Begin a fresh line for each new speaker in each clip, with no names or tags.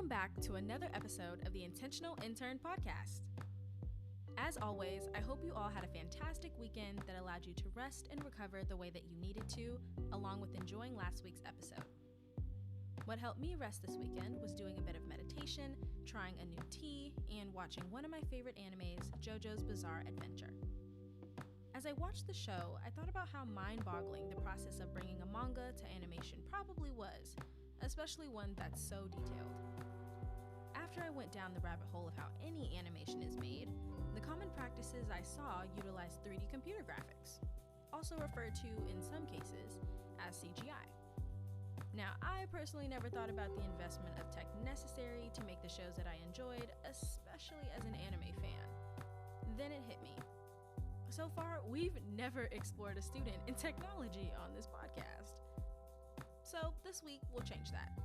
Welcome back to another episode of the Intentional Intern Podcast. As always, I hope you all had a fantastic weekend that allowed you to rest and recover the way that you needed to, along with enjoying last week's episode. What helped me rest this weekend was doing a bit of meditation, trying a new tea, and watching one of my favorite animes, JoJo's Bizarre Adventure. As I watched the show, I thought about how mind-boggling the process of bringing a manga to animation probably was, especially one that's so detailed. After I went down the rabbit hole of how any animation is made, the common practices I saw utilized 3D computer graphics, also referred to in some cases as CGI. Now, I personally never thought about the investment of tech necessary to make the shows that I enjoyed, especially as an anime fan. Then it hit me. So far, we've never explored a student in technology on this podcast. So this week, we'll change that.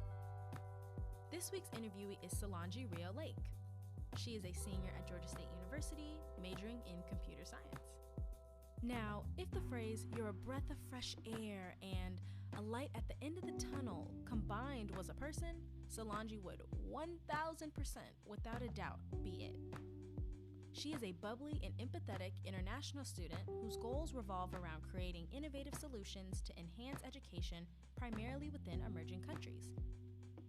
This week's interviewee is Solanlly Rijo Lake. She is a senior at Georgia State University, majoring in computer science. Now, if the phrase, "you're a breath of fresh air" and "a light at the end of the tunnel" combined was a person, Solanlly would 1,000% without a doubt be it. She is a bubbly and empathetic international student whose goals revolve around creating innovative solutions to enhance education primarily within emerging countries.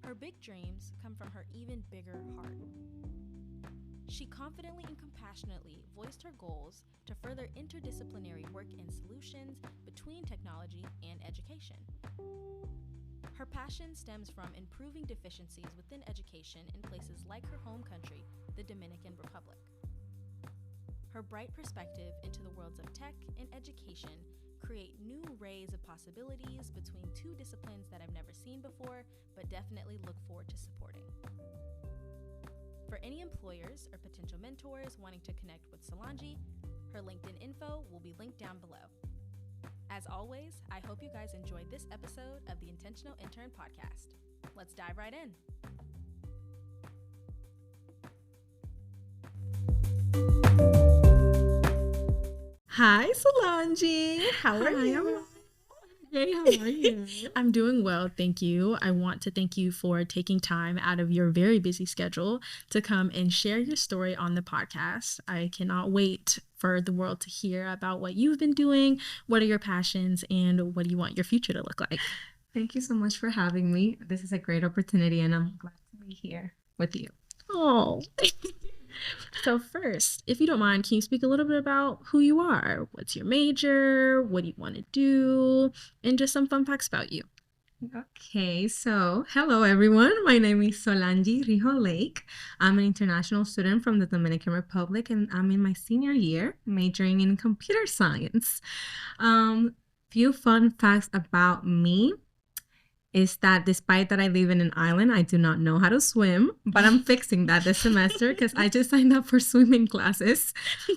Her big dreams come from her even bigger heart. She confidently and compassionately voiced her goals to further interdisciplinary work and solutions between technology and education. Her passion stems from improving deficiencies within education in places like her home country, the Dominican Republic. Her bright perspective into the worlds of tech and education create new rays of possibilities between two disciplines that I've never seen before, but definitely look forward to supporting. For any employers or potential mentors wanting to connect with Solanlly, her LinkedIn info will be linked down below. As always, I hope you guys enjoyed this episode of the Intentional Intern Podcast. Let's dive right in. Hi, Solanlly. How are you?
Hey, how are you?
I'm doing well, thank you. I want to thank you for taking time out of your very busy schedule to come and share your story on the podcast. I cannot wait for the world to hear about what you've been doing, what are your passions, and what do you want your future to look like.
Thank you so much for having me. This is a great opportunity, and I'm glad to be here with you.
Oh, so first, if you don't mind, can you speak a little bit about who you are? What's your major? What do you want to do? And just some fun facts about you.
Okay, so hello everyone. My name is Solanlly Rijo Lake. I'm an international student from the Dominican Republic, and I'm in my senior year, majoring in computer science. Few fun facts about me is that despite that I live in an island, I do not know how to swim, but I'm fixing that this semester because I just signed up for swimming classes.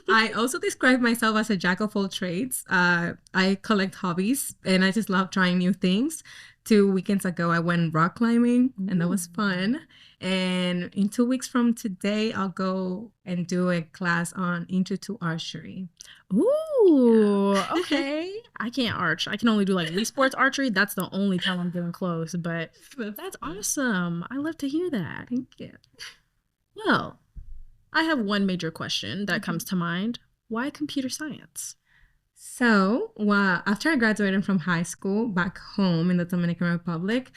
I also describe myself as a jack of all trades. I collect hobbies and I just love trying new things. 2 weekends ago, I went rock climbing and that was fun. And in 2 weeks from today, I'll go and do a class on intro to archery.
Ooh, yeah. Okay. I can't arch. I can only do like Wii Sports archery. That's the only time I'm getting close, but that's awesome. I love to hear that.
Thank you.
Well, I have one major question that comes to mind. Why computer science?
So, after I graduated from high school back home in the Dominican Republic,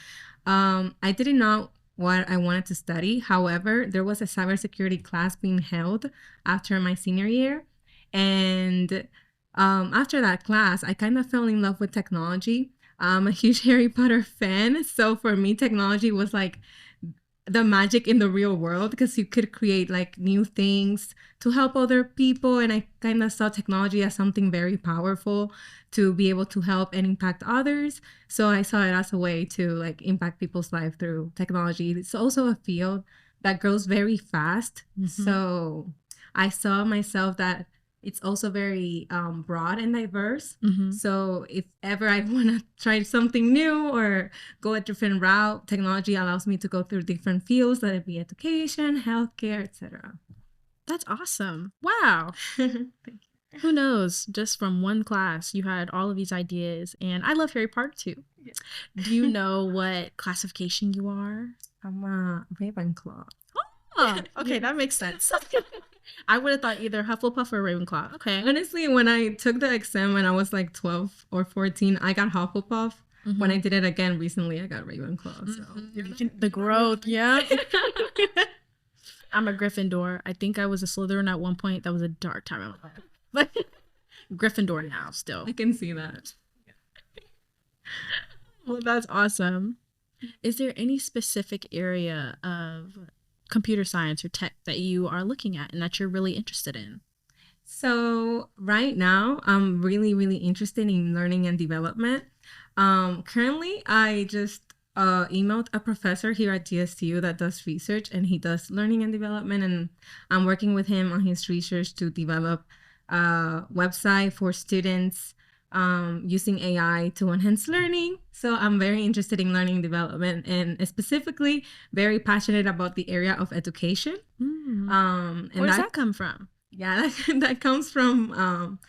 I didn't know what I wanted to study. However, there was a cybersecurity class being held after my senior year. And after that class, I kind of fell in love with technology. I'm a huge Harry Potter fan. So for me, technology was like the magic in the real world because you could create like new things to help other people. And I kind of saw technology as something very powerful to be able to help and impact others. So I saw it as a way to like impact people's life through technology. It's also a field that grows very fast. Mm-hmm. So I saw myself that it's also very broad and diverse. Mm-hmm. So if ever I want to try something new or go a different route, technology allows me to go through different fields, let it be education, healthcare, etc.
That's awesome. Wow.
Thank you.
Who knows? Just from one class, you had all of these ideas. And I love Harry Potter too. Yeah. Do you know what classification you are?
I'm a Ravenclaw.
Oh, okay, that makes sense. I would have thought either Hufflepuff or Ravenclaw. Okay.
Honestly, when I took the exam when I was like 12 or 14, I got Hufflepuff. Mm-hmm. When I did it again recently, I got Ravenclaw. So
the growth, yeah. I'm a Gryffindor. I think I was a Slytherin at one point. That was a dark time in my life. But Gryffindor now still.
I can see that.
Well, that's awesome. Is there any specific area of computer science or tech that you are looking at and that you're really interested in?
So right now, I'm really, really interested in learning and development. Currently, I just emailed a professor here at GSTU that does research, and he does learning and development, and I'm working with him on his research to develop a website for students using AI to enhance learning. So I'm very interested in learning and development, and specifically very passionate about the area of education.
And where does that come from?
Yeah, that comes from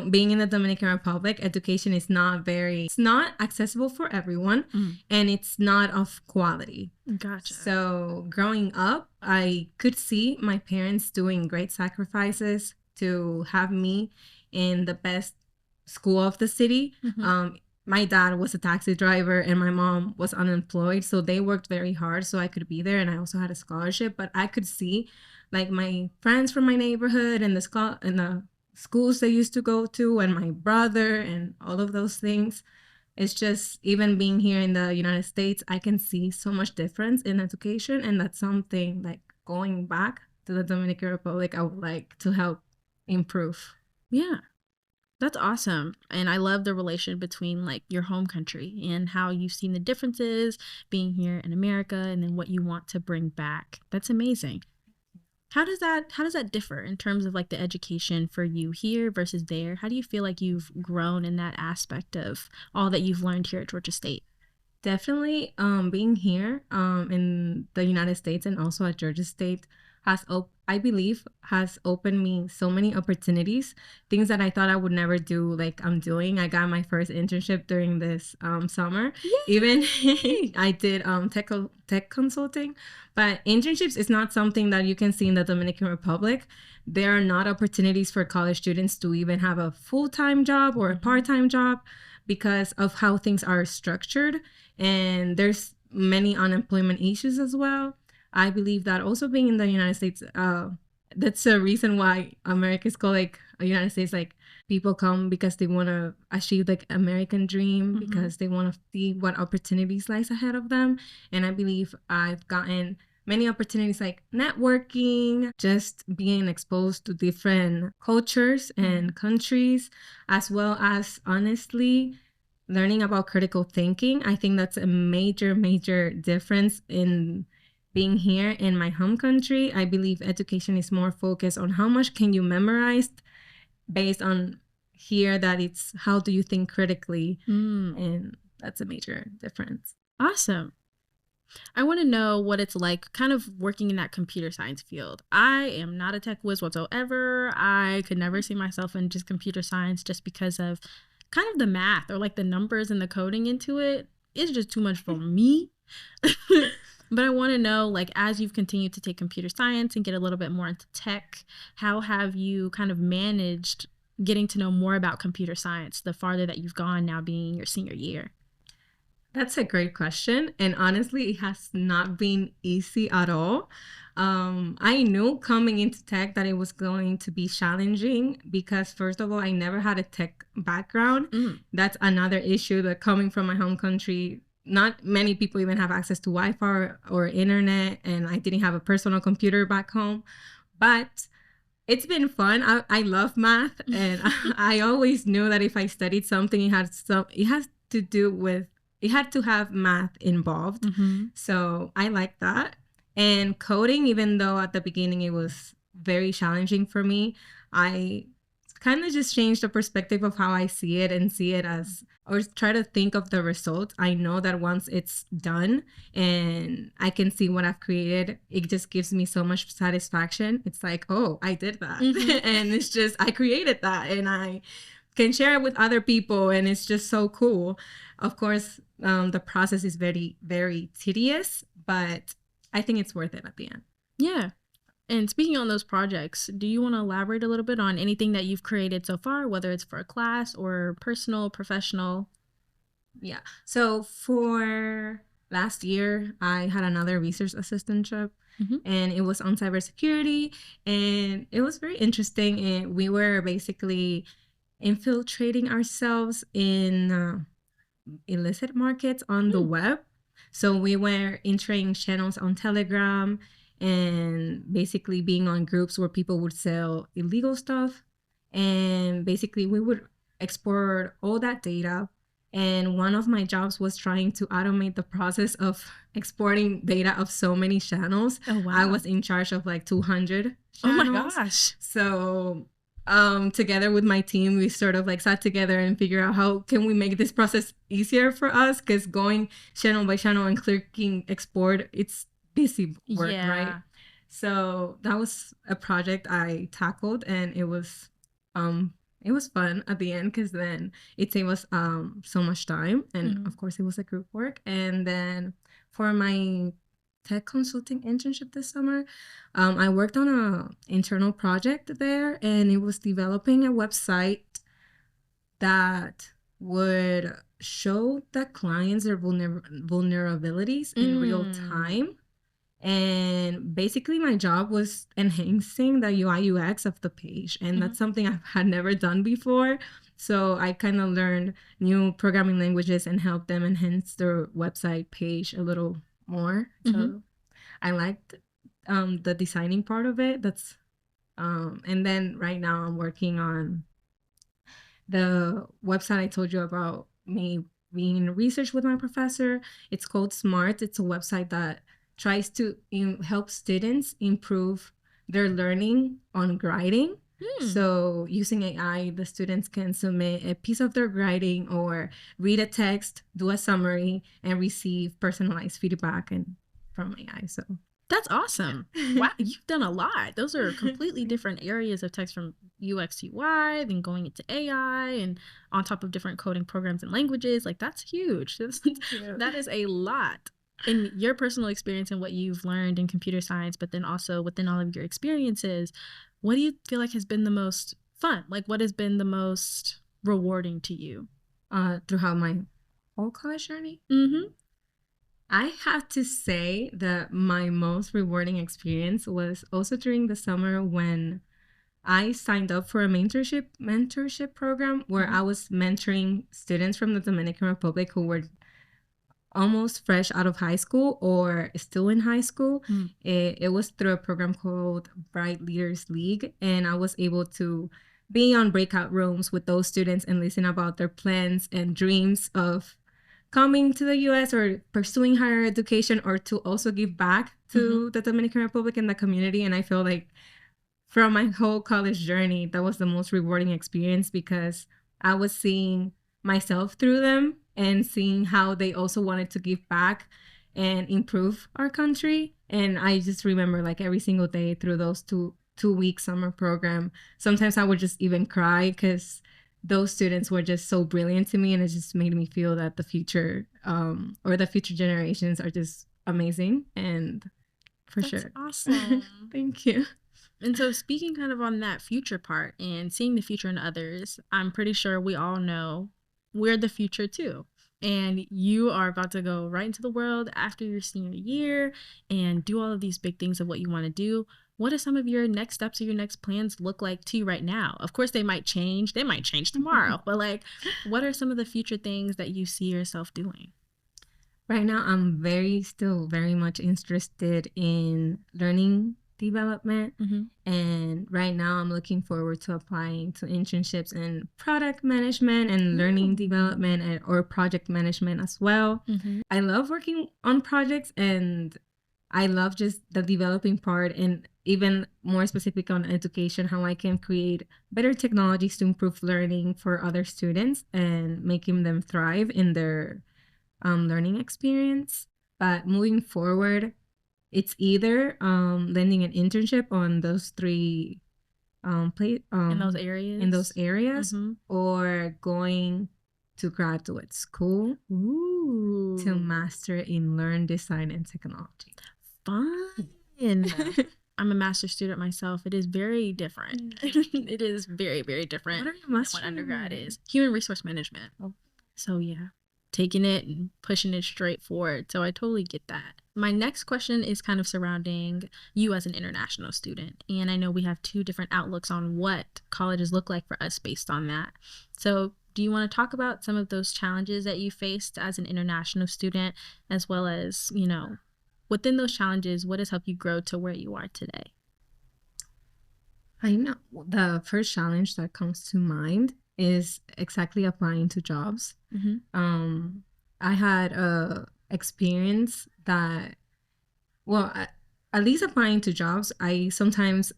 being in the Dominican Republic. Education is it's not accessible for everyone, and it's not of quality.
Gotcha.
So growing up, I could see my parents doing great sacrifices to have me in the best school of the city. My dad was a taxi driver and my mom was unemployed, so they worked very hard so I could be there, and I also had a scholarship. But I could see like my friends from my neighborhood and the schools they used to go to, and my brother and all of those things. It's just, even being here in the United States, I can see so much difference in education, and that's something like going back to the Dominican Republic I would like to help improve.
Yeah. That's awesome. And I love the relation between like your home country and how you've seen the differences being here in America and then what you want to bring back. That's amazing. How does that differ in terms of like the education for you here versus there? How do you feel like you've grown in that aspect of all that you've learned here at Georgia State?
Definitely being here in the United States and also at Georgia State I believe has opened me so many opportunities, things that I thought I would never do, like I'm doing. I got my first internship during this summer. Yay! Even I did tech consulting, but internships is not something that you can see in the Dominican Republic. There are not opportunities for college students to even have a full-time job or a part-time job because of how things are structured, and there's many unemployment issues as well. I believe that also being in the United States, that's a reason why America is called like a United States. Like people come because they want to achieve like American dream, because they want to see what opportunities lies ahead of them. And I believe I've gotten many opportunities like networking, just being exposed to different cultures and countries, as well as honestly learning about critical thinking. I think that's a major, major difference in being here in my home country. I believe education is more focused on how much can you memorize, based on here that it's how do you think critically, and that's a major difference.
Awesome. I want to know what it's like kind of working in that computer science field. I am not a tech whiz whatsoever. I could never see myself in just computer science just because of kind of the math or like the numbers and the coding into it. It's just too much for me. But I want to know, like, as you've continued to take computer science and get a little bit more into tech, how have you kind of managed getting to know more about computer science the farther that you've gone now being your senior year?
That's a great question. And honestly, it has not been easy at all. I knew coming into tech that it was going to be challenging because, first of all, I never had a tech background. That's another issue, that coming from my home country, not many people even have access to Wi-Fi or internet, and I didn't have a personal computer back home. But it's been fun. I love math, and I always knew that if I studied something, it had to have math involved. So I like that. And coding, even though at the beginning it was very challenging for me, I kind of just changed the perspective of how I see it, and see it as, or try to think of the results. I know that once it's done and I can see what I've created, it just gives me so much satisfaction. It's like, oh, I did that. And it's just, I created that and I can share it with other people, and it's just so cool. Of course, the process is very, very tedious, but I think it's worth it at the end.
Yeah. And speaking on those projects, do you want to elaborate a little bit on anything that you've created so far, whether it's for a class or personal, professional?
Yeah. So for last year, I had another research assistantship, and it was on cybersecurity, and it was very interesting. And we were basically infiltrating ourselves in illicit markets on the web. So we were entering channels on Telegram and basically being on groups where people would sell illegal stuff. And basically we would export all that data. And one of my jobs was trying to automate the process of exporting data of so many channels.
Oh, wow.
I was in charge of like 200 channels.
Oh my gosh.
So together with my team, we sort of like sat together and figured out how can we make this process easier for us, because going channel by channel and clicking export, it's busy work, right? So that was a project I tackled, and it was fun at the end, because then it saved us so much time, and of course it was a group work. And then for my tech consulting internship this summer, I worked on an internal project there, and it was developing a website that would show the clients their vulnerabilities in real time. And basically my job was enhancing the UI UX of the page, and that's something I had never done before. So I kind of learned new programming languages and helped them enhance their website page a little more. So I liked the designing part of it. That's and then right now I'm working on the website I told you about, me being in research with my professor. It's called Smart. It's a website that tries to help students improve their learning on grading. So using AI, the students can submit a piece of their grading or read a text, do a summary, and receive personalized feedback from AI. So
that's awesome. Wow, you've done a lot. Those are completely different areas of text, from UX UI, then going into AI, and on top of different coding programs and languages. Like, that's huge. That is a lot. In your personal experience and what you've learned in computer science, but then also within all of your experiences, what do you feel like has been the most fun? Like, what has been the most rewarding to you?
Throughout my whole college journey? I have to say that my most rewarding experience was also during the summer, when I signed up for a mentorship program where I was mentoring students from the Dominican Republic who were almost fresh out of high school or still in high school. It was through a program called Bright Leaders League, and I was able to be on breakout rooms with those students and listen about their plans and dreams of coming to the U.S. or pursuing higher education, or to also give back to the Dominican Republic and the community. And I feel like from my whole college journey, that was the most rewarding experience, because I was seeing myself through them and seeing how they also wanted to give back and improve our country. And I just remember, like, every single day through those two-week summer program, sometimes I would just even cry, because those students were just so brilliant to me, and it just made me feel that the future or the future generations are just amazing. And that's sure.
Awesome.
Thank you.
And so, speaking kind of on that future part and seeing the future in others, I'm pretty sure we all know we're the future too. And you are about to go right into the world after your senior year and do all of these big things of what you want to do. What are some of your next steps or your next plans look like to you right now? Of course, they might change. They might change tomorrow. But, like, what are some of the future things that you see yourself doing?
Right now, I'm still very much interested in learning development. And right now I'm looking forward to applying to internships in product management and learning development or project management as well. I love working on projects, and I love just the developing part, and even more specific on education, how I can create better technologies to improve learning for other students and making them thrive in their learning experience. But moving forward, it's either landing an internship on those three
in those areas,
or going to graduate school to master in learn design and technology.
Fun. I'm a master's student myself. It is very different. It is very, very different
What are you
than
mastering?
what undergrad is. Human resource management.
Oh.
So yeah, taking it and pushing it straight forward. So I totally get that. My next question is kind of surrounding you as an international student. And I know we have two different outlooks on what colleges look like for us based on that. So do you want to talk about some of those challenges that you faced as an international student, as well as, you know, within those challenges, what has helped you grow to where you are today?
I know the first challenge that comes to mind is exactly applying to jobs. I had a experience that, well, at least applying to jobs, I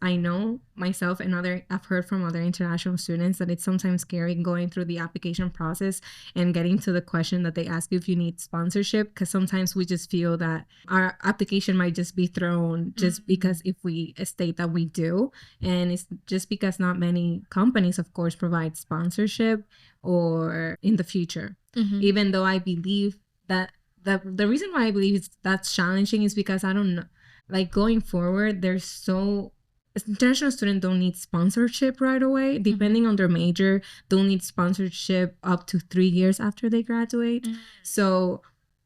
know myself and I've heard from other international students that it's sometimes scary going through the application process and getting to the question that they ask you if you need sponsorship, because sometimes we just feel that our application might just be thrown just because if we state that we do. And it's just because not many companies, of course, provide sponsorship or in the future, even though I believe that the reason why I believe that's challenging is because I don't know. Like going forward, international students don't need sponsorship right away. Depending on their major, they'll need sponsorship up to 3 years after they graduate. So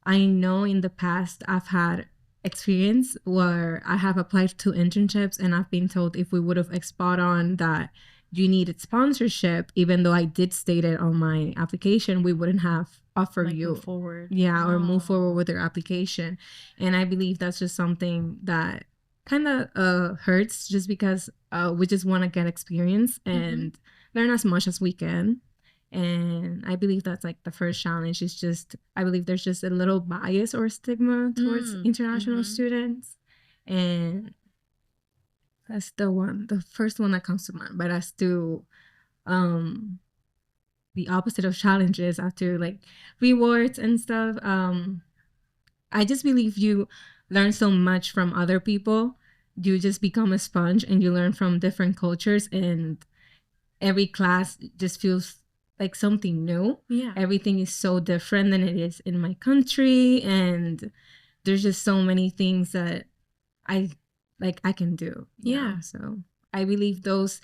I know in the past I've had experience where I have applied to internships and I've been told if we would have spot on that you needed sponsorship, even though I did state it on my application, we wouldn't have offered you
move forward.
Yeah, or move forward with their application. And I believe that's just something that kind of hurts, just because we just want to get experience and learn as much as we can. And I believe that's like the first challenge is just, I believe there's just a little bias or stigma towards international students. And that's the first one that comes to mind. But as to the opposite of challenges, after like rewards and stuff, I just believe you learn so much from other people. You just become a sponge and you learn from different cultures, and every class just feels like something new.
Yeah.
Everything is so different than it is in my country, and there's just so many things that I can do.
Yeah.
So I believe those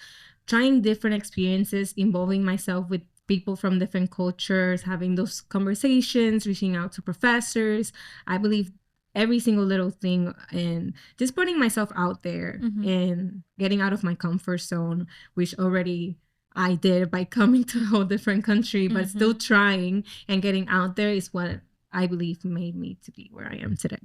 trying different experiences, involving myself with people from different cultures, having those conversations, reaching out to professors, I believe every single little thing, and just putting myself out there and getting out of my comfort zone, which already I did by coming to a whole different country, but still trying and getting out there is what I believe made me to be where I am today.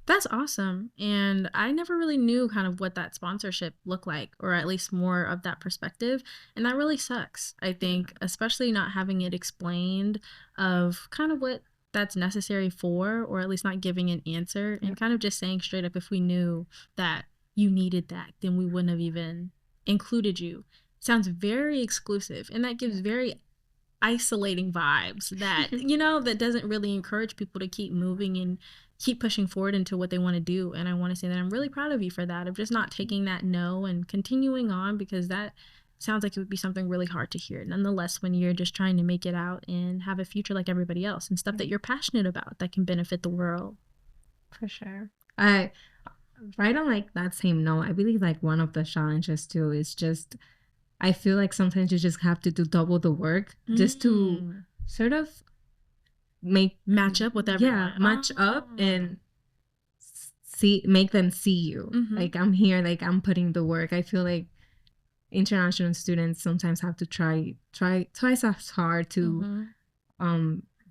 That's awesome. And I never really knew kind of what that sponsorship looked like, or at least more of that perspective. And that really sucks, I think, especially not having it explained of kind of what that's necessary for, or at least not giving an answer and kind of just saying straight up, if we knew that you needed that, then we wouldn't have even included you. Sounds very exclusive, and that gives very isolating vibes that, you know, that doesn't really encourage people to keep moving and keep pushing forward into what they want to do. And I want to say that I'm really proud of you for that, of just not taking that no and continuing on, because that sounds like it would be something really hard to hear. Nonetheless, when you're just trying to make it out and have a future like everybody else and stuff that you're passionate about that can benefit the world.
For sure. Right on like that same note, I believe like one of the challenges too is just, I feel like sometimes you just have to do double the work just to sort of
match up with everyone.
Match up and make them see you. Like I'm here, like I'm putting the work. I feel like international students sometimes have to try twice as hard to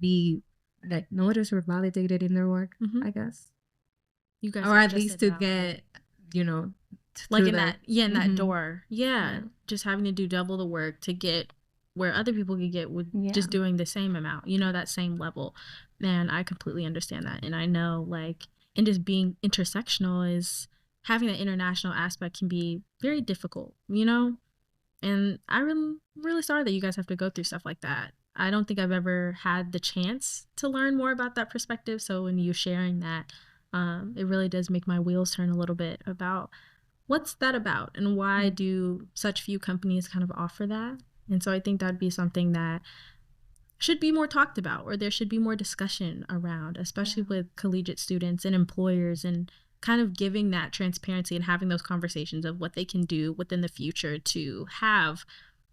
be like noticed or validated in their work, I guess.
You guys,
or at least to get, you know,
like in that door. Yeah. Just having to do double the work to get where other people could get with just doing the same amount, you know, that same level. And I completely understand that. And I know, like, and just being intersectional is having that international aspect can be very difficult, you know? And I'm really sorry that you guys have to go through stuff like that. I don't think I've ever had the chance to learn more about that perspective. So when you're sharing that, it really does make my wheels turn a little bit about what's that about and why do such few companies kind of offer that. And so I think that'd be something that should be more talked about, or there should be more discussion around, especially with collegiate students and employers, and kind of giving that transparency and having those conversations of what they can do within the future to have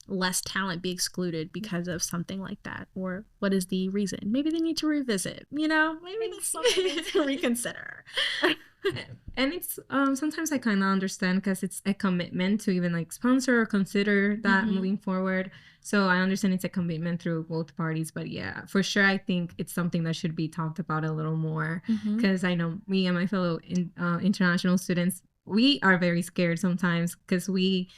less talent be excluded because of something like that, or what is the reason? Maybe they need to revisit, maybe that's something to reconsider.
And it's sometimes I kind of understand, because it's a commitment to even like sponsor or consider that moving forward. So I understand it's a commitment through both parties, but yeah, for sure I think it's something that should be talked about a little more, because I know me and my fellow international students, we are very scared sometimes, because we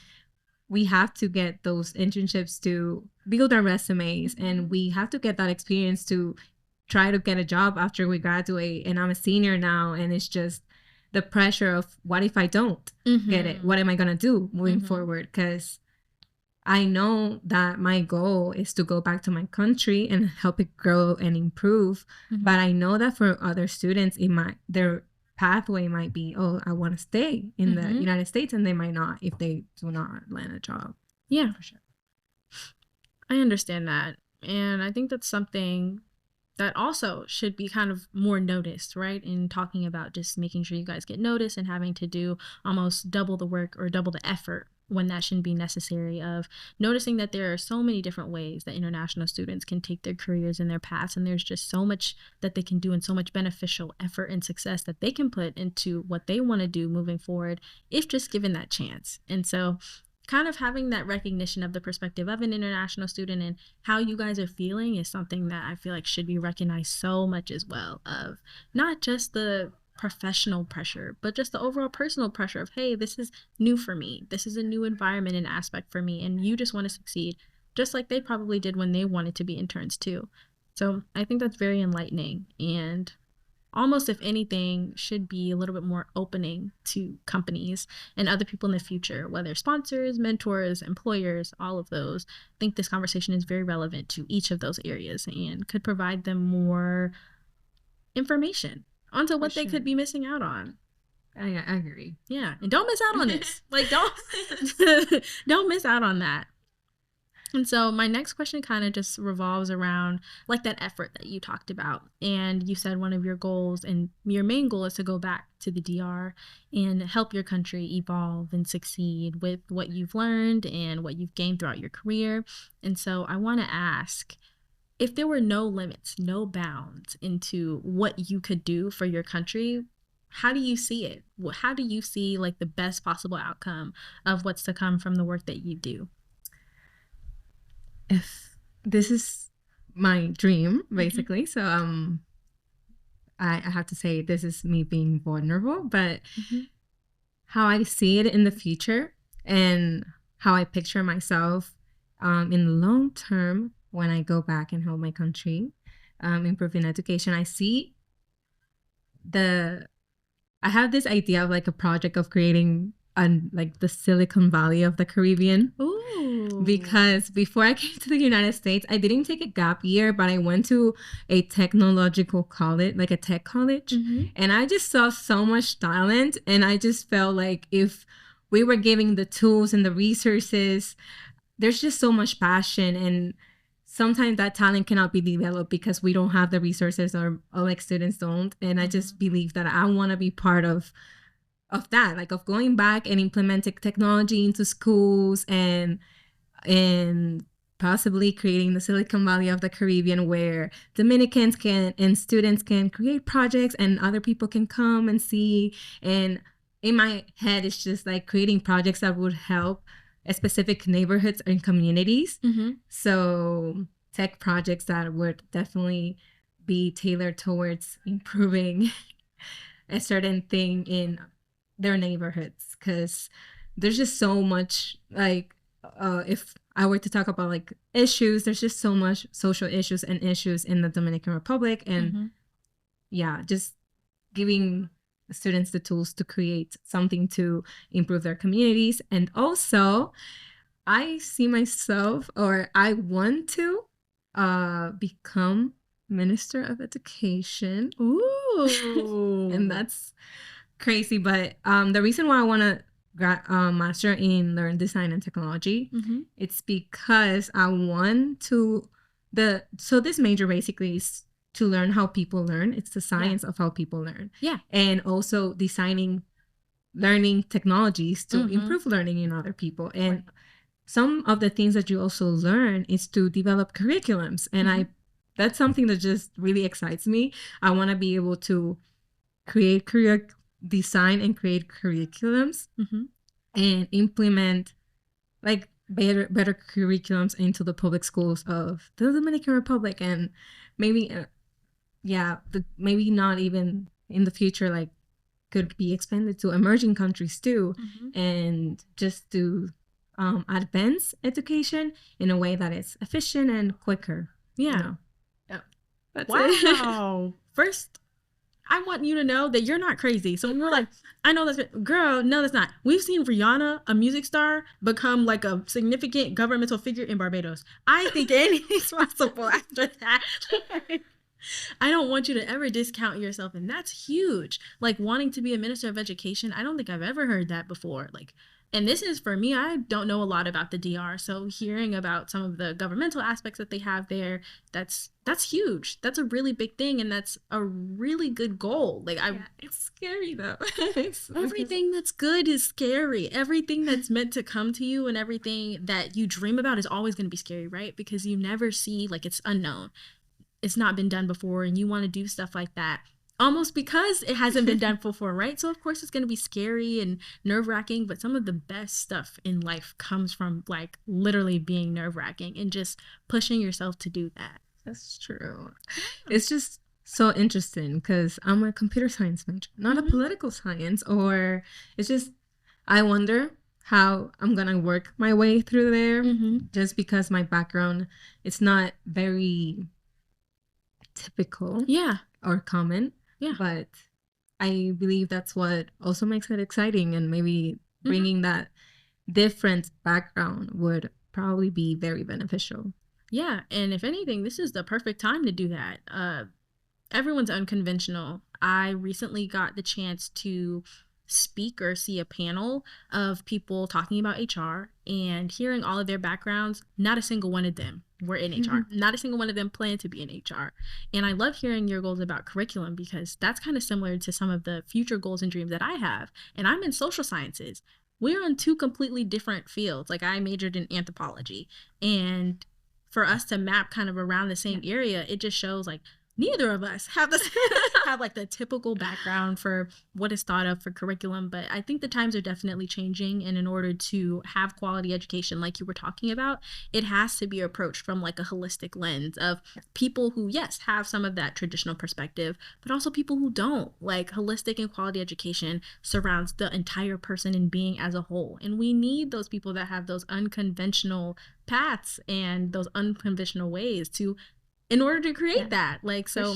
have to get those internships to build our resumes, and we have to get that experience to try to get a job after we graduate. And I'm a senior now, and it's just the pressure of, what if I don't get it? What am I going to do moving forward? Because I know that my goal is to go back to my country and help it grow and improve. But I know that for other students, their pathway might be, oh, I want to stay in the United States, and they might not if they do not land a job.
Yeah,
for sure.
I understand that. And I think that's something that also should be kind of more noticed, right? In talking about just making sure you guys get noticed and having to do almost double the work or double the effort when that shouldn't be necessary, of noticing that there are so many different ways that international students can take their careers and their paths, and there's just so much that they can do and so much beneficial effort and success that they can put into what they want to do moving forward if just given that chance. And so kind of having that recognition of the perspective of an international student and how you guys are feeling is something that I feel like should be recognized so much as well, of not just the professional pressure, but just the overall personal pressure of, hey, this is new for me. This is a new environment and aspect for me. And you just want to succeed, just like they probably did when they wanted to be interns too. So I think that's very enlightening, and almost, if anything, should be a little bit more opening to companies and other people in the future, whether sponsors, mentors, employers, all of those. I think this conversation is very relevant to each of those areas and could provide them more information onto what they could be missing out on.
I agree.
Yeah, and don't miss out on this. Like, don't miss out on that. And so my next question kind of just revolves around like that effort that you talked about. And you said one of your goals, and your main goal, is to go back to the DR and help your country evolve and succeed with what you've learned and what you've gained throughout your career. And so I want to ask, if there were no limits, no bounds into what you could do for your country, how do you see it? How do you see like the best possible outcome of what's to come from the work that you do?
If this is my dream, basically. So I have to say, this is me being vulnerable, but how I see it in the future and how I picture myself in the long term when I go back and help my country improve in education, I have this idea of like a project of creating like the Silicon Valley of the Caribbean.
Ooh.
Because before I came to the United States, I didn't take a gap year, but I went to a technological college, like a tech college. And I just saw so much talent. And I just felt like if we were giving the tools and the resources, there's just so much passion. And sometimes that talent cannot be developed because we don't have the resources, or like students don't. And I just believe that I want to be part of that, like of going back and implementing technology into schools and possibly creating the Silicon Valley of the Caribbean, where Dominicans and students can create projects and other people can come and see. And in my head, it's just like creating projects that would help specific neighborhoods and communities. So tech projects that would definitely be tailored towards improving a certain thing in their neighborhoods, because there's just so much, like if I were to talk about like issues, there's just so much social issues and issues in the Dominican Republic. And just giving students the tools to create something to improve their communities. And also I see myself, or I want to become Minister of Education.
Ooh.
And that's crazy, but the reason why I want to master in learn design and technology, it's because I want to so this major basically is to learn how people learn. It's the science of how people learn.
Yeah.
And also designing learning technologies to improve learning in other people. And some of the things that you also learn is to develop curriculums. And that's something that just really excites me. I want to be able to design and create curriculums and implement like better curriculums into the public schools of the Dominican Republic, and maybe maybe not even in the future, like could be expanded to emerging countries too, and just to advance education in a way that is efficient and quicker.
Yeah.
That's
wow. First, I want you to know that you're not crazy. So when you're like, I know that's girl, no, that's not. We've seen Rihanna, a music star, become like a significant governmental figure in Barbados. I think anything's possible after that. I don't want you to ever discount yourself, and that's huge. Like wanting to be a minister of education, I don't think I've ever heard that before. Like, and this is for me, I don't know a lot about the DR, so hearing about some of the governmental aspects that they have there, that's huge. That's a really big thing, and that's a really good goal. Like
it's scary though.
Everything that's good is scary. Everything that's meant to come to you and everything that you dream about is always going to be scary, right? Because you never see, like, it's unknown. It's not been done before, and you want to do stuff like that almost because it hasn't been done before, right? So of course it's going to be scary and nerve-wracking, but some of the best stuff in life comes from like literally being nerve-wracking and just pushing yourself to do that.
That's true. It's just so interesting because I'm a computer science major, not a political science, or it's just, I wonder how I'm going to work my way through there just because my background, it's not very typical or common. Yeah. But I believe that's what also makes it exciting, and maybe bringing that different background would probably be very beneficial.
Yeah. And if anything, this is the perfect time to do that. Everyone's unconventional. I recently got the chance to speak or see a panel of people talking about HR and hearing all of their backgrounds. Not a single one of them were in HR. Not a single one of them planned to be in HR. And I love hearing your goals about curriculum because that's kind of similar to some of the future goals and dreams that I have. And I'm in social sciences. We're on two completely different fields. Like I majored in anthropology, and for us to map kind of around the same area, it just shows like neither of us have like the typical background for what is thought of for curriculum. But I think the times are definitely changing, and in order to have quality education like you were talking about, it has to be approached from like a holistic lens of people who, yes, have some of that traditional perspective, but also people who don't. Like holistic and quality education surrounds the entire person and being as a whole, and we need those people that have those unconventional paths and those unconventional ways in order to create that. Like, so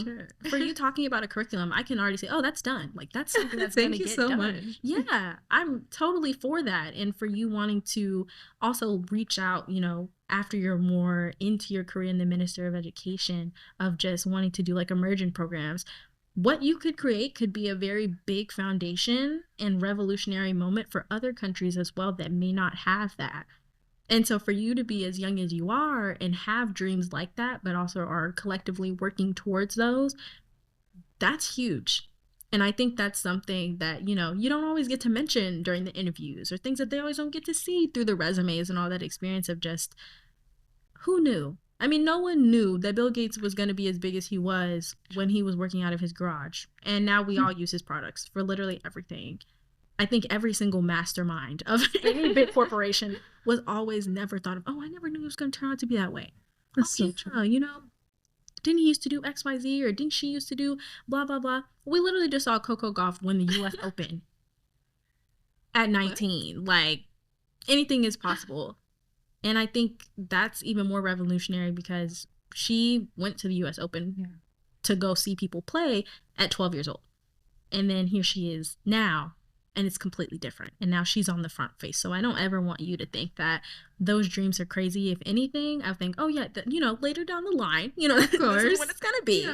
for you talking about a curriculum, I can already say, oh, that's done. Like, that's something that's going to get done. Thank you so much. Yeah, I'm totally for that. And for you wanting to also reach out, you know, after you're more into your career in the Minister of Education, of just wanting to do like immersion programs, what you could create could be a very big foundation and revolutionary moment for other countries as well that may not have that. And so for you to be as young as you are and have dreams like that, but also are collectively working towards those, that's huge. And I think that's something that, you know, you don't always get to mention during the interviews, or things that they always don't get to see through the resumes and all that experience of just, who knew? I mean, no one knew that Bill Gates was going to be as big as he was when he was working out of his garage. And now we all use his products for literally everything. I think every single mastermind of any big corporation was always never thought of, oh, I never knew it was going to turn out to be that way. That's so true. You know, didn't he used to do X, Y, Z, or didn't she used to do blah, blah, blah? We literally just saw Coco Gauff win the U.S. Open at 19. What? Like, anything is possible. And I think that's even more revolutionary because she went to the U.S. Open to go see people play at 12 years old. And then here she is now. And it's completely different. And now she's on the front face. So I don't ever want you to think that those dreams are crazy. If anything, I think, oh yeah, you know, later down the line, you know, this is what it's going to be.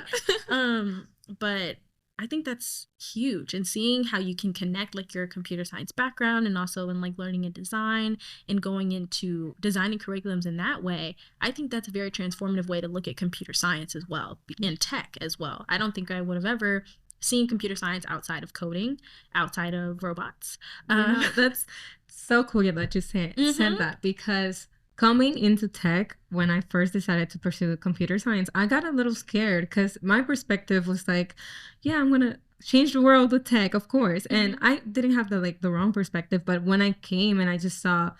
Yeah. But I think that's huge. And seeing how you can connect like your computer science background and also in like learning and design and going into designing curriculums in that way, I think that's a very transformative way to look at computer science as well, and tech as well. I don't think I would have ever seen computer science outside of coding, outside of robots.
That's so cool that you said that, because coming into tech, when I first decided to pursue computer science, I got a little scared because my perspective was like, yeah, I'm going to change the world with tech, of course. And I didn't have the wrong perspective. But when I came and I just saw,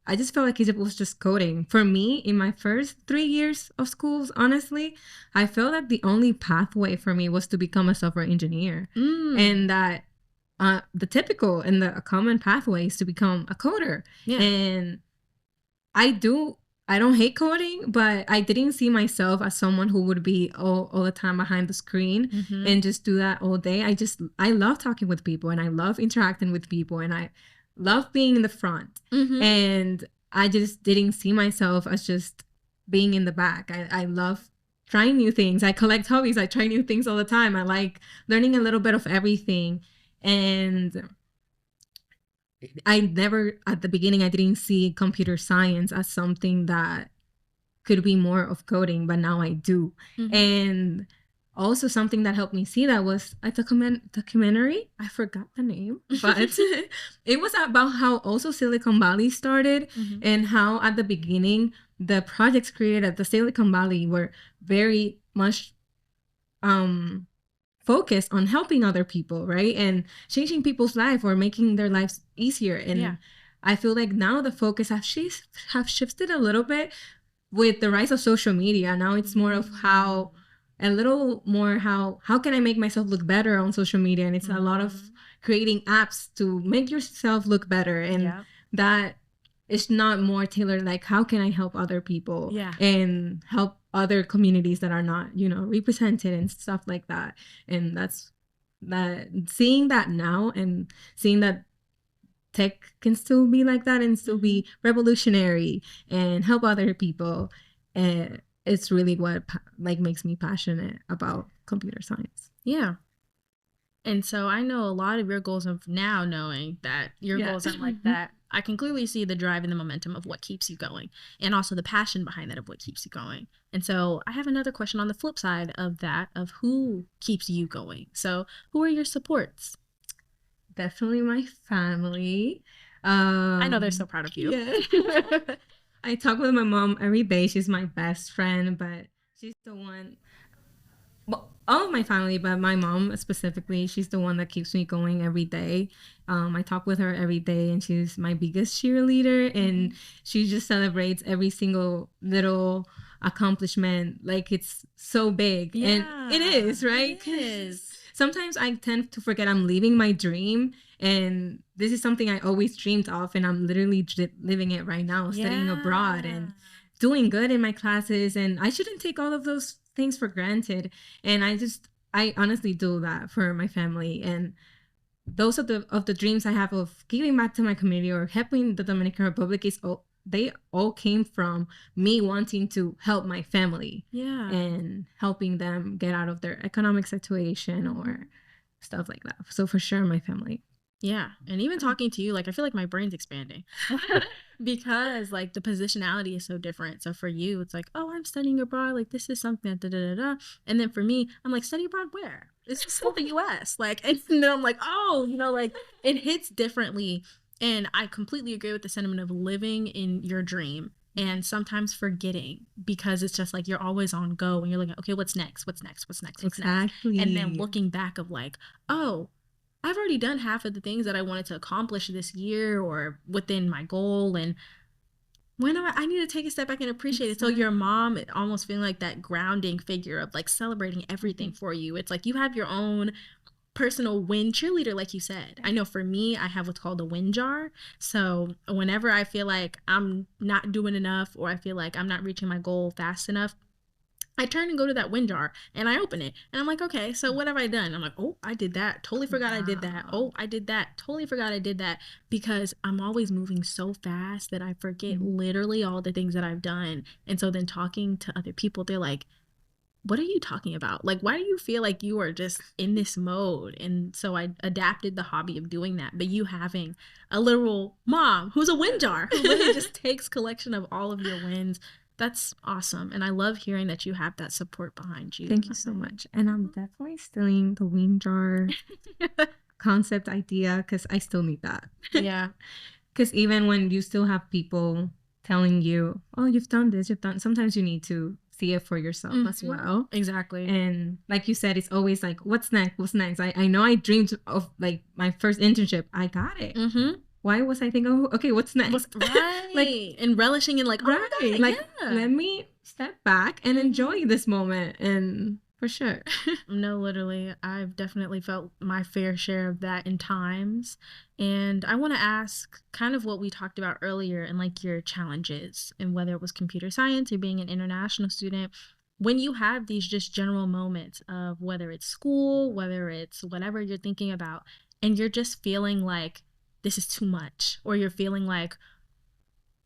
I just felt like it was just coding. For me, in my first 3 years of schools, honestly, I felt that the only pathway for me was to become a software engineer. And that the typical and the common pathway is to become a coder. And I don't hate coding, but I didn't see myself as someone who would be all the time behind the screen and just do that all day. I love talking with people, and I love interacting with people, and I love being in the front. And I just didn't see myself as just being in the back. I love trying new things. I collect hobbies. I try new things all the time. I like learning a little bit of everything. And at the beginning, I didn't see computer science as something that could be more of coding, but now I do. And also something that helped me see that was a documentary. I forgot the name, but it was about how also Silicon Valley started and how at the beginning, the projects created at the Silicon Valley were very much focused on helping other people, right? And changing people's life or making their lives easier. And I feel like now the focus have shifted a little bit with the rise of social media. Now it's more of how can I make myself look better on social media? And it's a lot of creating apps to make yourself look better. And that is not more tailored, like how can I help other people and help other communities that are not, represented and stuff like that. And seeing that now and seeing that tech can still be like that and still be revolutionary and help other people. It's really what makes me passionate about computer science.
Yeah. And so I know a lot of your goals of now knowing that your goals are like that. I can clearly see the drive and the momentum of what keeps you going, and also the passion behind that of what keeps you going. And so I have another question on the flip side of that, of who keeps you going. So who are your supports?
Definitely my family.
I know they're so proud of you.
Yeah. I talk with my mom every day. She's my best friend, but she's the one. Well, all of my family, but my mom specifically, she's the one that keeps me going every day. I talk with her every day, and she's my biggest cheerleader, and she just celebrates every single little accomplishment like it's so big. And it is, right?
It is.
Sometimes I tend to forget I'm living my dream, and this is something I always dreamed of, and I'm literally living it right now, studying abroad and doing good in my classes. And I shouldn't take all of those things for granted. And I honestly do that for my family. And those of the dreams I have of giving back to my community or helping the Dominican Republic they all came from me wanting to help my family and helping them get out of their economic situation or stuff like that. So for sure, my family.
Yeah. And even talking to you, I feel like my brain's expanding because the positionality is so different. So for you, it's oh, I'm studying abroad. This is something, da, da, da, da. And then for me, I'm study abroad where? It's still the U.S. And then I'm oh, it hits differently. And I completely agree with the sentiment of living in your dream and sometimes forgetting, because it's just you're always on go and you're looking, okay, what's next? What's next? What's next? What's
exactly.
next? And then looking back of oh, I've already done half of the things that I wanted to accomplish this year or within my goal. And when I need to take a step back and appreciate it. So your mom almost feeling like that grounding figure of celebrating everything for you. It's you have your own personal win cheerleader, like you said. I know for me, I have what's called a win jar. So whenever I feel like I'm not doing enough or I feel like I'm not reaching my goal fast enough, I turn and go to that win jar and I open it and I'm okay, so what have I done? I'm oh, I did that. Totally forgot I did that. Oh, I did that. Totally forgot I did that, because I'm always moving so fast that I forget literally all the things that I've done. And so then talking to other people, they're what are you talking about? Like, why do you feel like you are just in this mode? And so I adapted the hobby of doing that. But you having a literal mom who's a win jar, who literally just takes collection of all of your wins. That's awesome. And I love hearing that you have that support behind you.
Thank you so much. And I'm definitely stealing the win jar concept idea, because I still need that.
Yeah.
Because even when you still have people telling you, oh, you've done this, sometimes you need to see it for yourself as well.
Exactly.
And like you said, it's always like, what's next? I know I dreamed of like my first internship. I got it. Why was I thinking, oh, okay, what's next?
Right. Like, and relishing in like,
right.
Oh,
like, let me step back and enjoy this moment. And for sure.
No, literally, I've definitely felt my fair share of that in times. And I want to ask kind of what we talked about earlier and like your challenges, and whether it was computer science or being an international student, when you have these just general moments of whether it's school, whether it's whatever you're thinking about, and you're just feeling like this is too much, or you're feeling like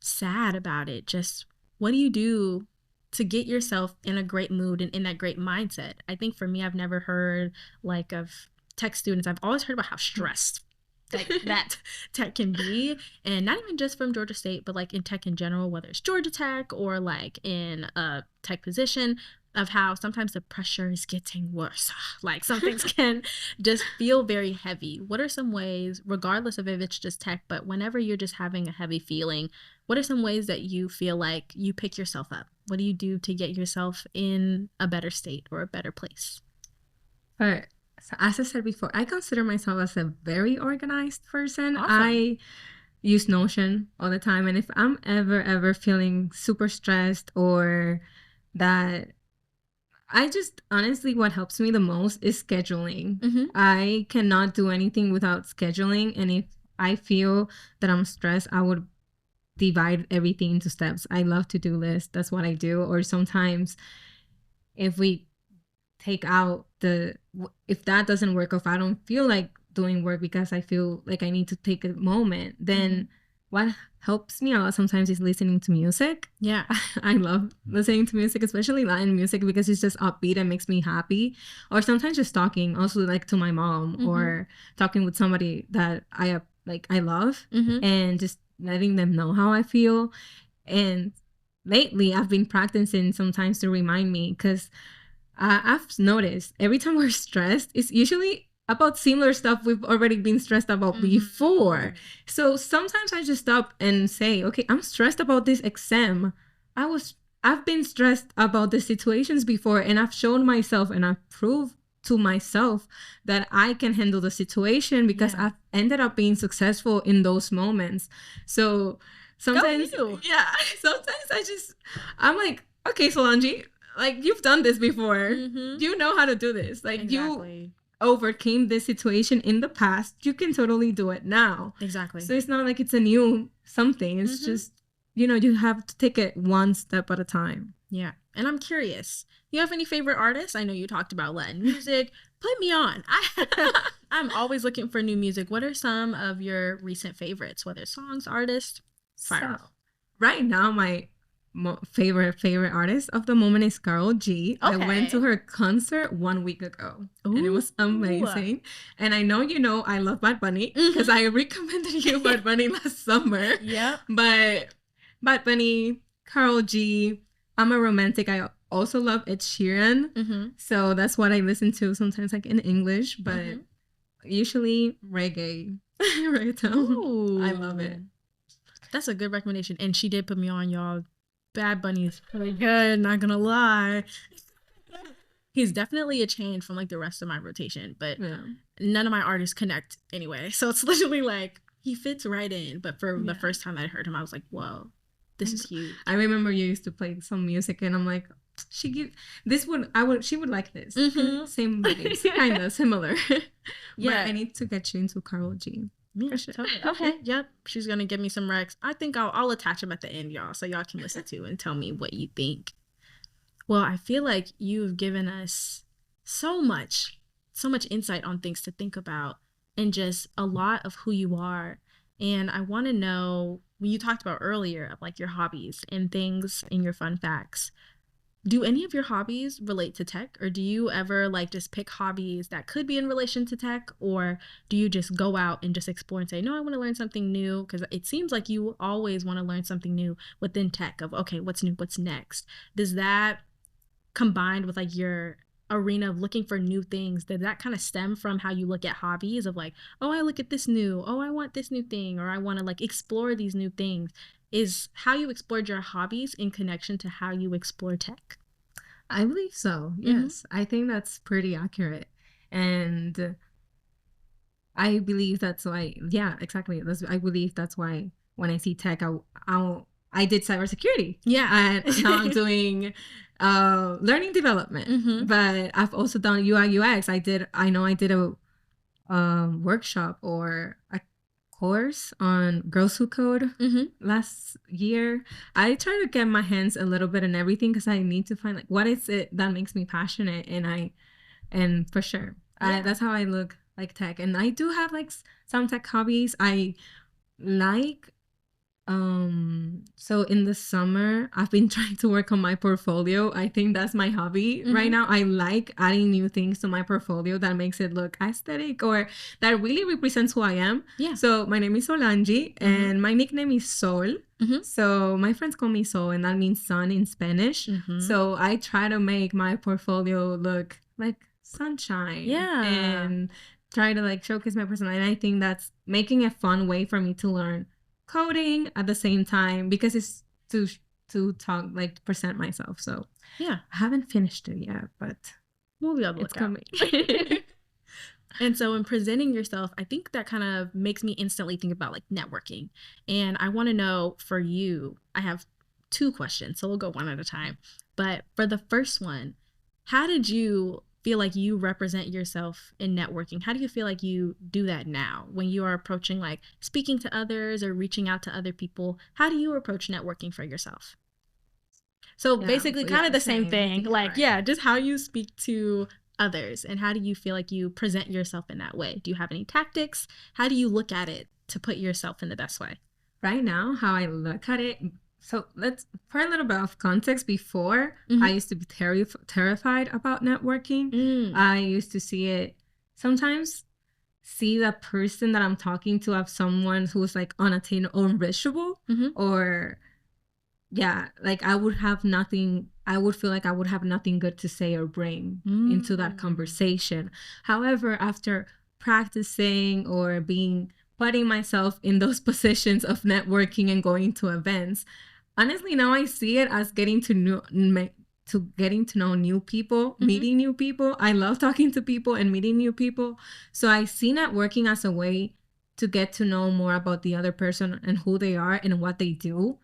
sad about it, just what do you do to get yourself in a great mood and in that great mindset? I think for me, I've never heard like of tech students. I've always heard about how stressed like that tech can be, and not even just from Georgia State, but like in tech in general, whether it's Georgia Tech or like in a tech position, of how sometimes the pressure is getting worse. Like some things can just feel very heavy. What are some ways, regardless of if it's just tech, but whenever you're just having a heavy feeling, what are some ways that you feel like you pick yourself up? What do you do to get yourself in a better state or a better place?
All right. So as I said before, I consider myself as a very organized person.
Awesome.
I use Notion all the time. And if I'm ever feeling super stressed, or that, I just, honestly, what helps me the most is scheduling. I cannot do anything without scheduling. And if I feel that I'm stressed, I would divide everything into steps. I love to-do lists. That's what I do. Or sometimes if we take out if that doesn't work, or if I don't feel like doing work because I feel like I need to take a moment, then what helps me a lot sometimes is listening to music.
Yeah.
I love listening to music, especially Latin music, because it's just upbeat and makes me happy. Or sometimes just talking, also like to my mom, or talking with somebody that I love, and just letting them know how I feel. And lately I've been practicing sometimes to remind me, because I've noticed every time we're stressed, it's usually about similar stuff we've already been stressed about before. So sometimes I just stop and say, okay, I'm stressed about this exam. I've been stressed about the situations before, and I've shown myself and I've proved to myself that I can handle the situation, because I've ended up being successful in those moments. So sometimes, sometimes I'm like, okay, Solanlly, like, you've done this before. You know how to do this. Like, you overcame this situation in the past. You can totally do it now.
Exactly.
So it's not like it's a new something. It's just, you have to take it one step at a time.
Yeah. And I'm curious, you have any favorite artists? I know you talked about Latin music. Put me on. I'm always looking for new music. What are some of your recent favorites, whether songs, artists?
So, right now, my favorite artist of the moment is Karol G. I went to her concert 1 week ago. And it was amazing. And I know I love Bad Bunny, because I recommended you Bad Bunny last summer. But Bad Bunny, Karol G, I'm a romantic. I also love Ed Sheeran. So that's what I listen to sometimes, like in English, but usually reggaeton. I love it.
That's a good recommendation. And she did put me on, y'all. Bad Bunny is really good, not gonna lie. He's definitely a change from like the rest of my rotation, but none of my artists connect anyway. So it's literally like he fits right in. But for the first time I heard him, I was like, whoa, this is huge.
I remember you used to play some music, and I'm like, she would like this. Same vibes, kind of similar. But I need to get you into Karol G.
Yeah, sure. Totally. Okay. Yep. She's gonna give me some recs. I think I'll attach them at the end, y'all, so y'all can listen to and tell me what you think. Well, I feel like you've given us so much insight on things to think about, and just a lot of who you are. And I want to know, when you talked about earlier of like your hobbies and things and your fun facts, Do any of your hobbies relate to tech, or do you ever like just pick hobbies that could be in relation to tech, or do you just go out and just explore and say, no, I want to learn something new? Because it seems like you always want to learn something new within tech of, okay, what's new, what's next? Does that combined with like your arena of looking for new things, does that kind of stem from how you look at hobbies of like, oh, I look at this new, oh, I want this new thing, or I want to like explore these new things? Is how you explored your hobbies in connection to how you explore tech?
I believe so. Yes. I think that's pretty accurate. And I believe that's why, yeah, exactly. I believe that's why when I see tech, I did cybersecurity.
Yeah.
And now I'm doing learning development. But I've also done UI UX. I did a workshop or a course on Girls Who Code last year. I try to get my hands a little bit in everything because I need to find like what is it that makes me passionate, and for sure that's how I look like tech. And I do have like some tech hobbies. I like so in the summer I've been trying to work on my portfolio. I think that's my hobby right now. I like adding new things to my portfolio that makes it look aesthetic or that really represents who I am. So my name is Solanlly and my nickname is Sol. So my friends call me Sol, and that means sun in Spanish. So I try to make my portfolio look like sunshine and try to like showcase my personality. And I think that's making a fun way for me to learn coding at the same time, because it's to talk, like, to present myself. So I haven't finished it yet, but
we'll be able to look coming. And so in presenting yourself, I think that kind of makes me instantly think about like networking. And I want to know for you, I have 2 questions, so we'll go one at a time. But for the first one, how did you feel like you represent yourself in networking? How do you feel like you do that now when you are approaching like speaking to others or reaching out to other people? How do you approach networking for yourself? So basically kind of the same thing, like, just how you speak to others, and how do you feel like you present yourself in that way? Do you have any tactics? How do you look at it to put yourself in the best way?
Right now, how I look at it, so let's, for a little bit of context, before I used to be terrified about networking. I used to sometimes see the person that I'm talking to as someone who's like unattainable or unreachable, or like I would feel like I would have nothing good to say or bring into that conversation. However, after practicing or putting myself in those positions of networking and going to events, honestly, now I see it as getting to know new people, meeting new people. I love talking to people and meeting new people. So I see networking as a way to get to know more about the other person and who they are and what they do.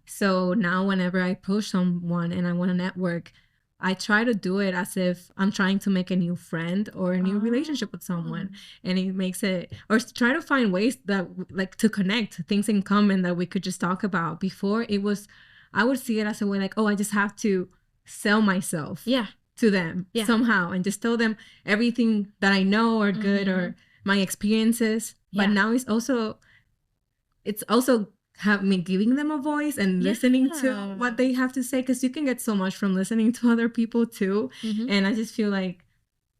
So now whenever I approach someone and I want to network, I try to do it as if I'm trying to make a new friend or a new relationship with someone. And it makes it, or try to find ways that like to connect, things in common that we could just talk about. Before I would see it as a way like, oh, I just have to sell myself to them somehow and just tell them everything that I know or good or my experiences. But now it's also have me giving them a voice and listening to what they have to say, because you can get so much from listening to other people too. And I just feel like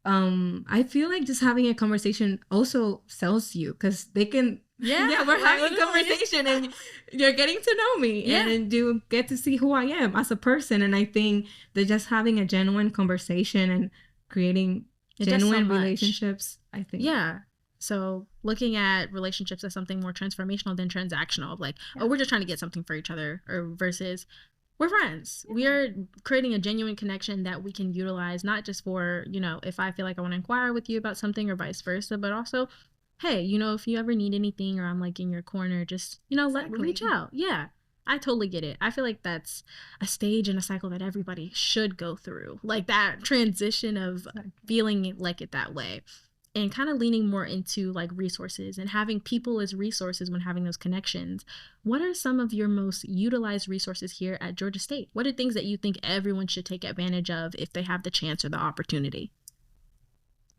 just having a conversation also sells you, because they can we're having a conversation and you're getting to know me and you get to see who I am as a person. And I think that just having a genuine conversation and creating genuine relationships, I think
so looking at relationships as something more transformational than transactional, of like, oh, we're just trying to get something for each other, or versus we're friends. We are creating a genuine connection that we can utilize, not just for, if I feel like I want to inquire with you about something or vice versa, but also, hey, if you ever need anything or I'm like in your corner, just, reach out. I totally get it. I feel like that's a stage and a cycle that everybody should go through, like that transition of feeling like it that way. And kind of leaning more into like resources and having people as resources when having those connections. What are some of your most utilized resources here at Georgia State? What are things that you think everyone should take advantage of if they have the chance or the opportunity?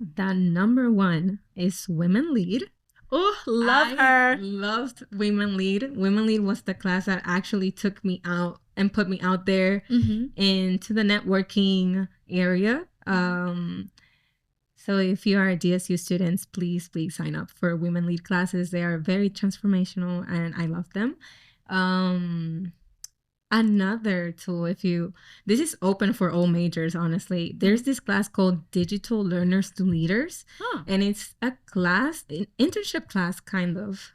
The number one is Women Lead.
Oh, love
I
her.
loved Women Lead. Women Lead was the class that actually took me out and put me out there into the networking area. So if you are DSU students, please sign up for Women Lead classes. They are very transformational and I love them. Another tool, this is open for all majors, honestly. There's this class called Digital Learners to Leaders. And it's a class, an internship class kind of,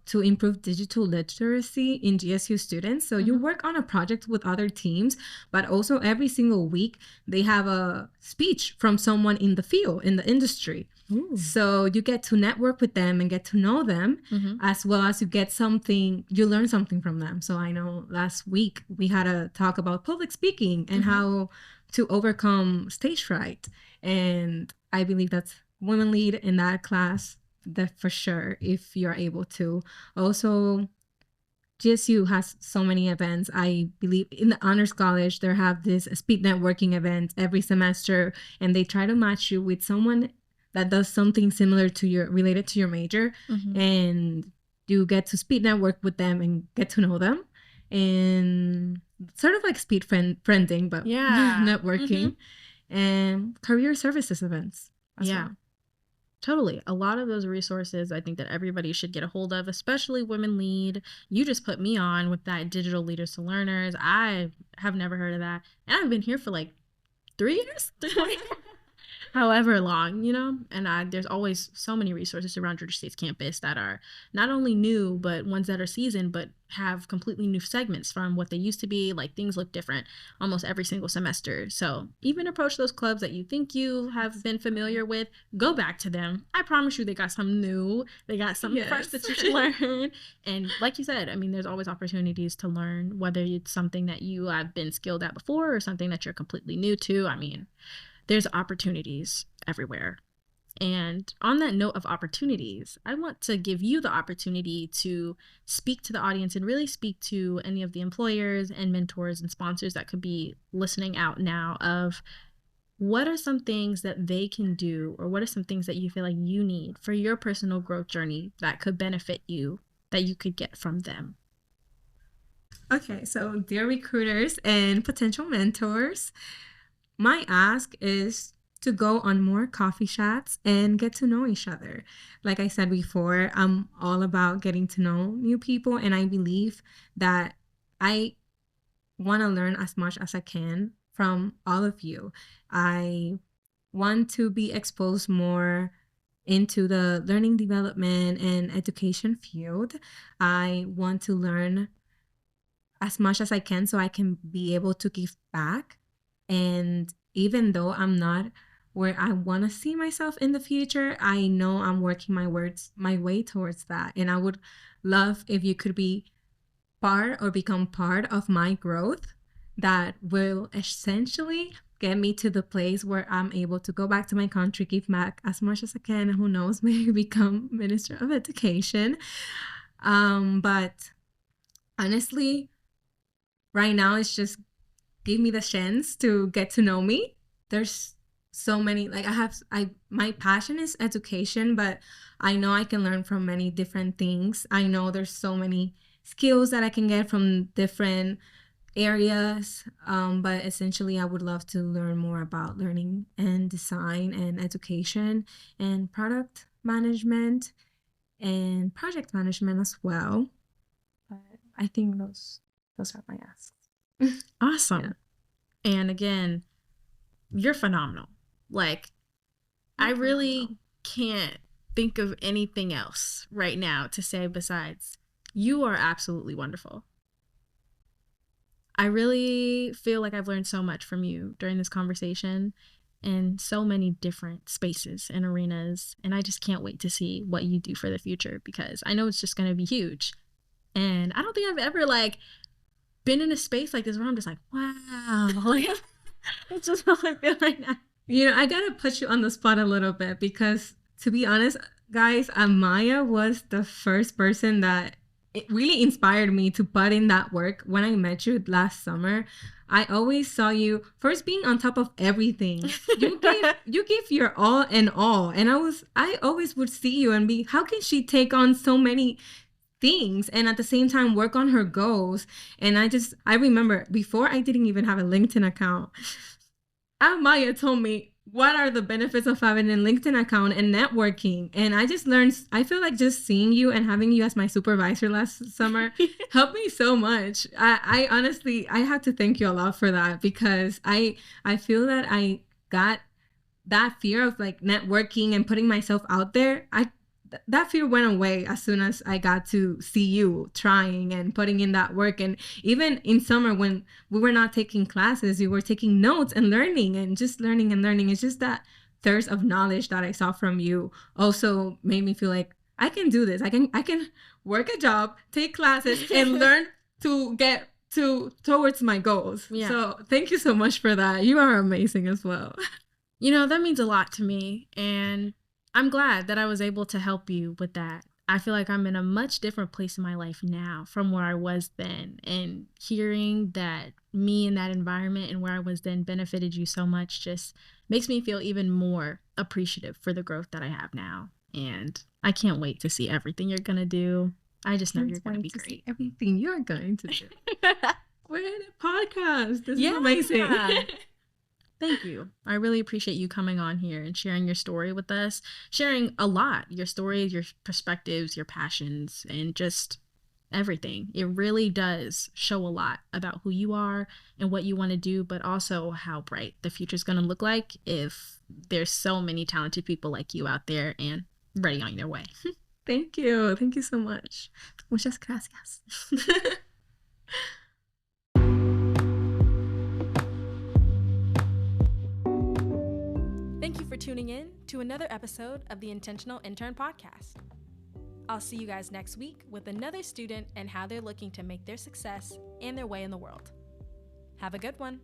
to improve digital literacy in GSU students. So you work on a project with other teams, but also every single week they have a speech from someone in the field, in the industry. Ooh. So you get to network with them and get to know them, as well as you learn something from them. So I know last week we had a talk about public speaking and how to overcome stage fright. And I believe that's Women Lead in that class, that for sure, if you're able to. Also, GSU has so many events. I believe in the Honors College, they have this speed networking event every semester, and they try to match you with someone that does something similar to related to your major, and you get to speed network with them and get to know them, and sort of like speed friending, but networking, and career services events as well.
Totally. A lot of those resources I think that everybody should get a hold of, especially Women Lead. You just put me on with that Digital Leaders to Learners. I have never heard of that. And I've been here for like 3 years. However long, and there's always so many resources around Georgia State's campus that are not only new, but ones that are seasoned, but have completely new segments from what they used to be. Like, things look different almost every single semester. So even approach those clubs that you think you have been familiar with, go back to them. I promise you they got something new. They got something fresh that you should learn. And like you said, I mean, there's always opportunities to learn, whether it's something that you have been skilled at before or something that you're completely new to. I mean, there's opportunities everywhere. And on that note of opportunities, I want to give you the opportunity to speak to the audience and really speak to any of the employers and mentors and sponsors that could be listening out now of what are some things that they can do, or what are some things that you feel like you need for your personal growth journey that could benefit you, that you could get from them.
Okay, so dear recruiters and potential mentors, my ask is to go on more coffee chats and get to know each other. Like I said before, I'm all about getting to know new people, and I believe that I want to learn as much as I can from all of you. I want to be exposed more into the learning development and education field. I want to learn as much as I can so I can be able to give back. And even though I'm not where I want to see myself in the future, I know I'm working my way towards that. And I would love if you could be part or become part of my growth that will essentially get me to the place where I'm able to go back to my country, give back as much as I can, and who knows, maybe become Minister of Education. But honestly, right now it's just give me the chance to get to know me. There's so many, like my passion is education, but I know I can learn from many different things. I know there's so many skills that I can get from different areas, but essentially I would love to learn more about learning and design and education and product management and project management as well. But I think those are my asks.
Awesome. Yeah. And again, you're phenomenal. Like, I really can't think of anything else right now to say besides you are absolutely wonderful. I really feel like I've learned so much from you during this conversation in so many different spaces and arenas. And I just can't wait to see what you do for the future, because I know it's just going to be huge. And I don't think I've ever been in a space like this where I'm just like, wow. It's just how I feel right now.
I got to put you on the spot a little bit, because to be honest, guys, Amaya was the first person that it really inspired me to put in that work. When I met you last summer, I always saw you first being on top of everything. You gave your all and all. And I always would see you and be, how can she take on so many things and at the same time work on her goals? And I remember before I didn't even have a LinkedIn account, Amaya told me, what are the benefits of having a LinkedIn account and networking? And I just learned, I feel like just seeing you and having you as my supervisor last summer helped me so much. I honestly, I have to thank you a lot for that, because I feel that I got that fear of like networking and putting myself out there. That fear went away as soon as I got to see you trying and putting in that work. And even in summer when we were not taking classes, you were taking notes and learning and just learning and learning. It's just that thirst of knowledge that I saw from you also made me feel like I can do this. I can work a job, take classes, and learn to get towards my goals. Yeah. So thank you so much for that. You are amazing as well.
You know, that means a lot to me. And I'm glad that I was able to help you with that. I feel like I'm in a much different place in my life now from where I was then. And hearing that me in that environment and where I was then benefited you so much just makes me feel even more appreciative for the growth that I have now. And I can't wait to see everything you're going to do. I just know you're going to be great.
Everything you're going to do. We're in a podcast. This is amazing.
Thank you. I really appreciate you coming on here and sharing your story with us, sharing a lot, your stories, your perspectives, your passions, and just everything. It really does show a lot about who you are and what you want to do, but also how bright the future is going to look like if there's so many talented people like you out there and ready on their way.
Thank you. Thank you so much. Muchas gracias.
Thank you for tuning in to another episode of the Intentional Intern Podcast. I'll see you guys next week with another student and how they're looking to make their success and their way in the world. Have a good one.